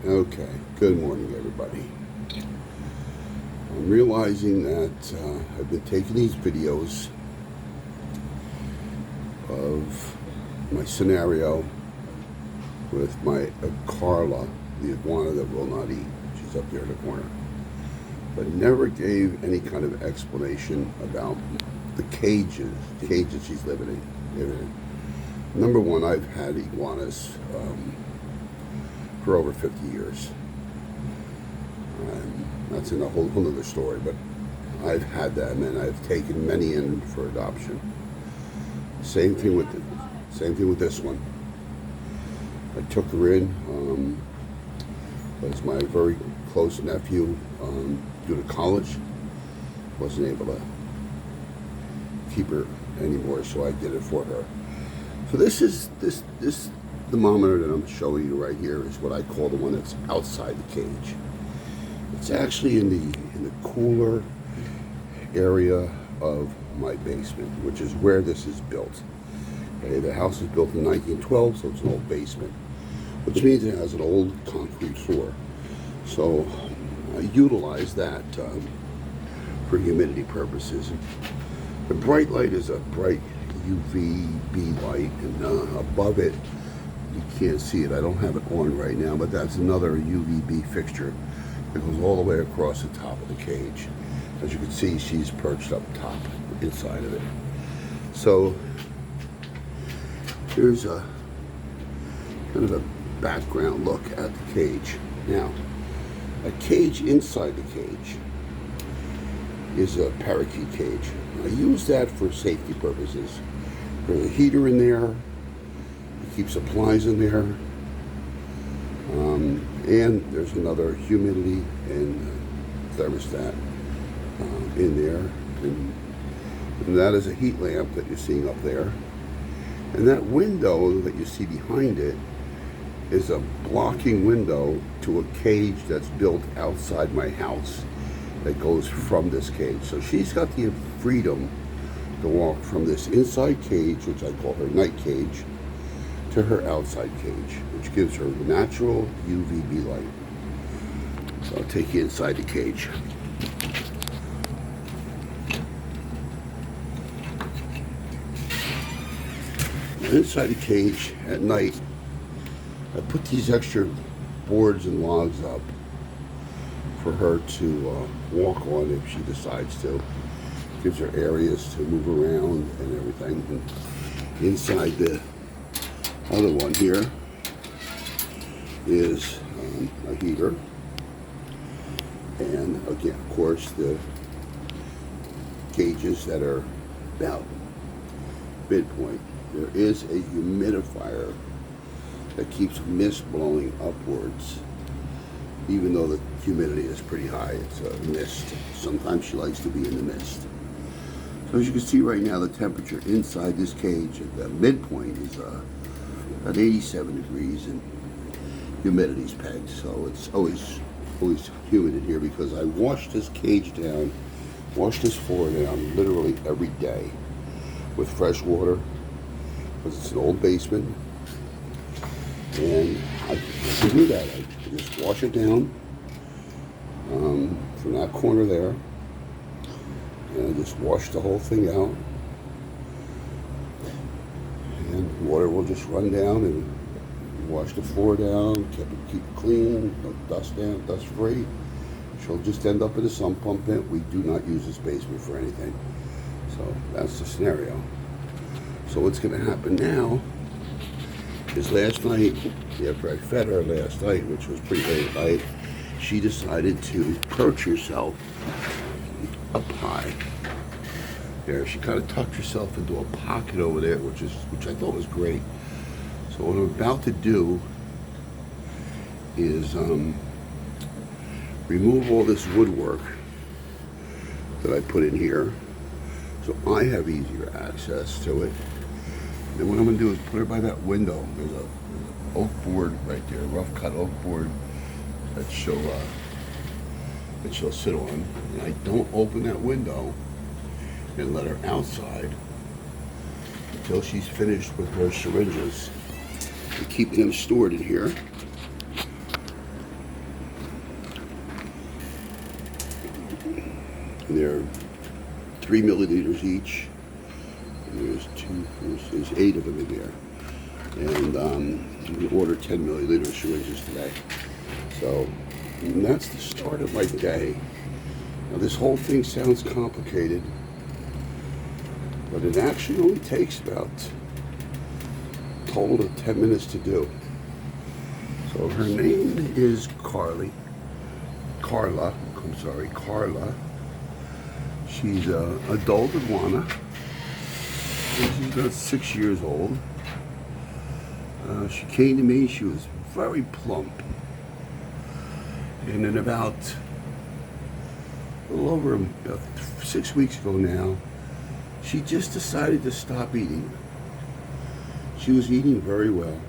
Okay, good morning, everybody. I'm realizing that I've been taking these videos of my scenario with my Carla, the iguana that will not eat. She's up there in the corner. But never gave any kind of explanation about the cages she's living in. Number one, I've had iguanas for over 50 years. That's in a whole other story, but I've had them and I've taken many in for adoption. Same thing with this one. I took her in as my very close nephew due to college. Wasn't able to keep her anymore, so I did it for her. So this thermometer that I'm showing you right here is what I call the one that's outside the cage. It's actually in the cooler area of my basement, which is where this is built. Okay, the house was built in 1912, so it's an old basement, which means it has an old concrete floor. So I utilize that for humidity purposes. The bright light is a bright UVB light, and above it, you can't see it. I don't have it on right now, but that's another UVB fixture that goes all the way across the top of the cage. As you can see, she's perched up top, inside of it. So here's a kind of a background look at the cage. Now, a cage inside the cage is a parakeet cage. I use that for safety purposes. There's a heater in there. You keep supplies in there. And there's another humidity and thermostat in there. And that is a heat lamp that you're seeing up there. And that window that you see behind it is a blocking window to a cage that's built outside my house that goes from this cage. So she's got the freedom to walk from this inside cage, which I call her night cage, to her outside cage, which gives her natural UVB light. So I'll take you inside the cage. Inside the cage at night, I put these extra boards and logs up for her to walk on if she decides to. Gives her areas to move around and everything. And inside the other one here is a heater. And again, of course, the cages that are about midpoint. There is a humidifier that keeps mist blowing upwards, even though the humidity is pretty high. It's a mist. Sometimes she likes to be in the mist. So as you can see right now, the temperature inside this cage at the midpoint is at 87 degrees, and humidity's pegged. So it's always humid in here because I wash this cage down, wash this floor down literally every day with fresh water, because it's an old basement. And I can do that. I just wash it down from that corner there, and I just wash the whole thing out, and water will just run down and wash the floor down, keep it clean, no dust down, dust free. She'll just end up in a sump pump pit. We do not use this basement for anything. So that's the scenario. So what's going to happen now is last night, after I fed her last night, which was pretty late at night, she decided to perch herself up high. There, she kind of tucked herself into a pocket over there, which I thought was great. So what I'm about to do is remove all this woodwork that I put in here, so I have easier access to it. And then what I'm going to do is put her by that window. There's a oak board right there, rough cut oak board that she'll sit on. And I don't open that window and let her outside until she's finished with her syringes. I'm keeping them stored in here. And they're 3 milliliters each. And there's 8 of them in there. And you can order 10 milliliter syringes today. So, and that's the start of my day. Now this whole thing sounds complicated, but it actually only takes about a total of 10 minutes to do. So her name is Carla. She's an adult iguana. She's about 6 years old. She came to me, she was very plump. And then about a little over about 6 weeks ago now, she just decided to stop eating. She was eating very well.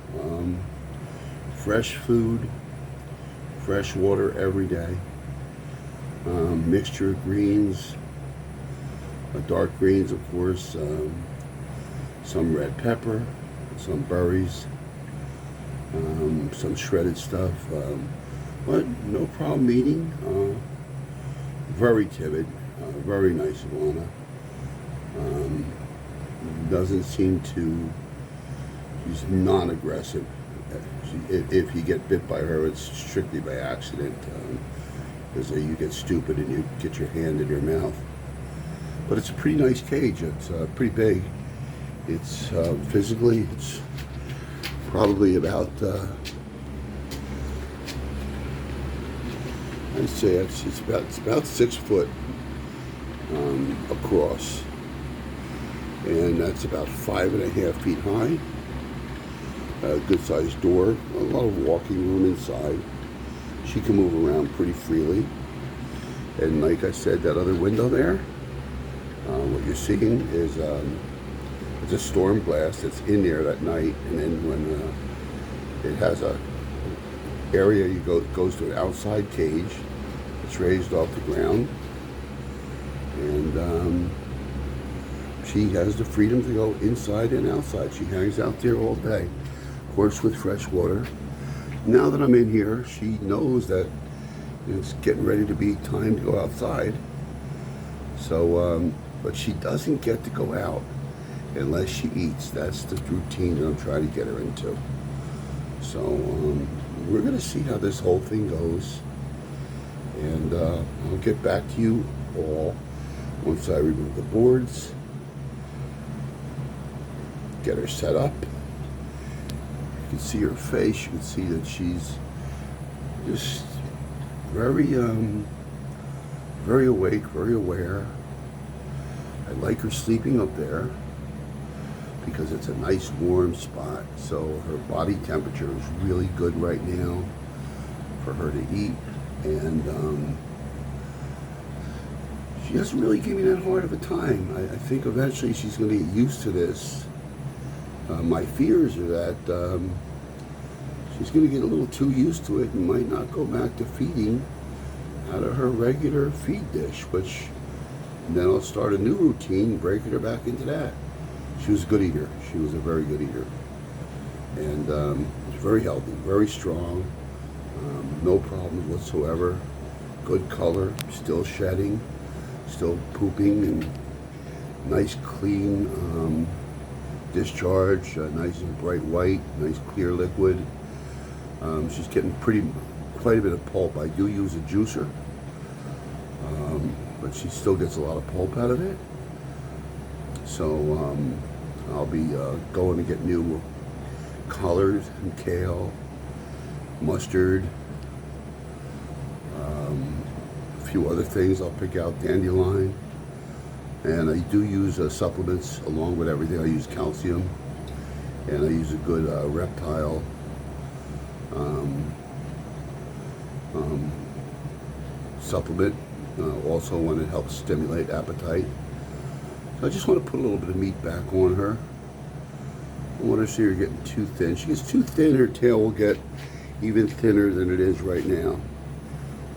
Fresh food, fresh water every day, mixture of greens, dark greens of course, some red pepper, some berries, some shredded stuff, but no problem eating. Very timid, very nice iguana. Doesn't seem to, she's non-aggressive. If you get bit by her, it's strictly by accident, because you get stupid and you get your hand in your mouth. But it's a pretty nice cage. It's pretty big. It's physically, it's probably about, I'd say it's about 6 foot across, and that's about 5.5 feet high. A good sized door, a lot of walking room inside. She can move around pretty freely. And like I said, that other window there, what you're seeing is it's a storm glass that's in there at night, and then when it has a area goes to an outside cage. It's raised off the ground, and she has the freedom to go inside and outside. She hangs out there all day. Of course, with fresh water. Now that I'm in here, she knows that it's getting ready to be time to go outside. So, but she doesn't get to go out unless she eats. That's the routine that I'm trying to get her into. So, we're gonna see how this whole thing goes. And I'll get back to you all once I remove the boards, get her set up. You can see her face, you can see that she's just very, very awake, very aware. I like her sleeping up there because it's a nice warm spot. So her body temperature is really good right now for her to eat. And she doesn't really give me that hard of a time. I think eventually she's going to get used to this. My fears are that she's going to get a little too used to it and might not go back to feeding out of her regular feed dish, which then I'll start a new routine, breaking her back into that. She was a good eater. She was a very good eater. And very healthy, very strong, no problems whatsoever. Good color, still shedding, still pooping, and nice clean discharge, nice and bright white, nice clear liquid. She's getting quite a bit of pulp. I do use a juicer, but she still gets a lot of pulp out of it. So I'll be going to get new collards and kale, mustard, a few other things I'll pick out, dandelion. And I do use supplements along with everything. I use calcium, and I use a good reptile supplement, also one that helps stimulate appetite. So I just want to put a little bit of meat back on her. I want her to see her getting too thin. She gets too thin, her tail will get even thinner than it is right now.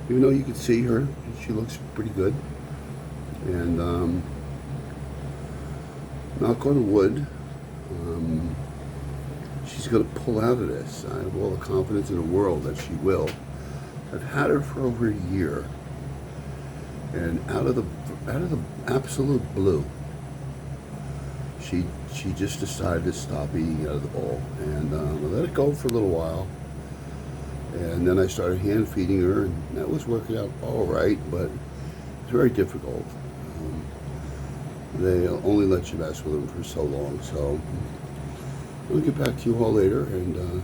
Even though you can see her, she looks pretty good. And knock on wood, she's going to pull out of this. I have all the confidence in the world that she will. I've had her for over a year, And out of the absolute blue, she just decided to stop eating out of the bowl, and I let it go for a little while. And then I started hand feeding her, and that was working out all right, but it's very difficult. They only let you mess with them for so long. So I'll get back to you all later and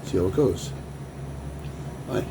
see how it goes. Bye.